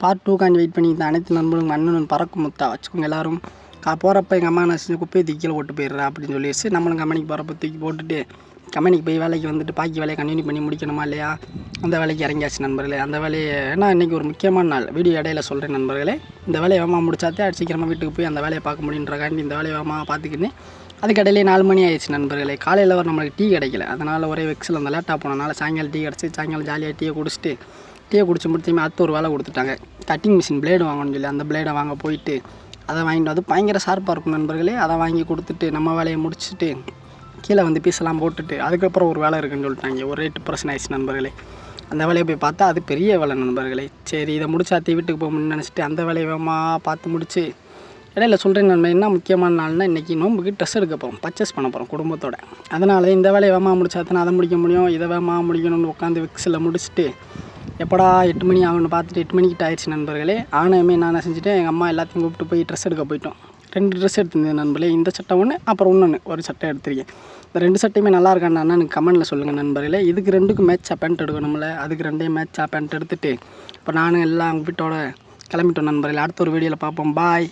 Part 2 wait பண்ணிட்டு அனைத்து நண்பர்களும் அண்ணனும் பறக்கும் முத்தா வச்சுக்கோங்க எல்லோரும். போகிறப்ப எங்கள் அம்மா என்ன செஞ்சு குப்பையை தூக்கியில் போட்டு போயிடுறா அப்படின்னு சொல்லிடுச்சு. நம்மளும் கம்பெனிக்கு போகிறப்ப தூக்கி போட்டுட்டு கம்பெனிக்கு போய் வேலைக்கு வந்துட்டு பாக்கி வேலையை கண்டினியூ பண்ணி முடிக்கணுமா இல்லையா, அந்த வேலைக்கு இறங்கியாச்சு நண்பர்களே. அந்த வேலையை ஏன்னா இன்றைக்கி ஒரு முக்கியமான நாள், வீடியோ இடையில சொல்கிறேன் நண்பர்களே. இந்த வேலையை வேகமாக முடிச்சாத்தே சீக்கிரமாக வீட்டுக்கு போய் அந்த வேலையை பார்க்க முடியுன்றக்காண்டி இந்த வேலையை வேகமாக பார்த்துக்கின்னு அதுக்கடையிலே 4 மணி ஆயிடுச்சு நண்பர்களே. காலையில் வர நம்மளுக்கு டீ கிடைக்கல, அதனால் ஒரே வெக்ஸில் அந்த லேட்டாக போனனால சாயங்காலம் டீ கிடச்சி சாயங்காலம் ஜாலியாக டீயை குடிச்சு முடிச்சுமே அடுத்த ஒரு வேலை கொடுத்துட்டாங்க. கட்டிங் மிஷின் பிளேடு வாங்கணும்னு சொல்லி அந்த பிளேடை வாங்க போயிட்டு அதை வாங்கிட்டு வந்து பயங்கர ஷார்ப்பாக இருக்கும் நண்பர்களே. அதை வாங்கி கொடுத்துட்டு நம்ம வேலையை முடிச்சுட்டு கீழே வந்து பீஸெல்லாம் போட்டுட்டு அதுக்கப்புறம் ஒரு வேலை இருக்குதுன்னு சொல்லிட்டாங்க. ஒரு 8% ஆயிடுச்சு நண்பர்களே. அந்த வேலையை போய் பார்த்தா அது பெரிய வேலை நண்பர்களே. சரி இதை முடிச்சாத்தி வீட்டுக்கு போகணும்னு நினச்சிட்டு அந்த வேலையை வேகமாக பார்த்து முடிச்சு இடையில சொல்கிறேன் நண்பன், என்ன முக்கியமான நாள்னா இன்றைக்கி நோம்புக்கு ட்ரெஸ் எடுக்க போகிறோம், பர்ச்சேஸ் பண்ண போகிறோம் குடும்பத்தோட. அதனால இந்த வேலையை வேகமாக முடிச்சாத்தானே அதை முடிக்க முடியும். இதை வேகமாக முடிக்கணும்னு உட்காந்து விக்ஸில் முடிச்சுட்டு எப்படா 8 மணி ஆகும்னு பார்த்துட்டு 8 மணிக்கிட்ட ஆயிடுச்சு நண்பர்களே. ஆனாலுமே நான் என்ன செஞ்சுட்டேன், எங்கள் அம்மா எல்லாத்தையும் கூப்பிட்டு போய் ட்ரெஸ் எடுக்க போயிட்டோம். 2 ட்ரெஸ் எடுத்துருந்தேன் நண்பர்களே. இந்த சட்டை ஒன்று, அப்புறம் இன்னொன்று ஒரு சட்டை எடுத்திருக்கேன். இந்த 2 சட்டையுமே நல்லா இருக்கான்னு எனக்கு கமெண்ட்டில் சொல்லுங்கள் நண்பர்களே. இதுக்கு 2க்கும் மேட்சாக பேண்ட் எடுக்கணும்ல, அதுக்கு 2 மேட்சாக பேண்ட் எடுத்துகிட்டு இப்போ நானும் எல்லாம் வீட்டோட கிளம்பிட்டோம் நண்பர்களே. அடுத்த ஒரு வீடியோவில் பார்ப்போம். பாய்.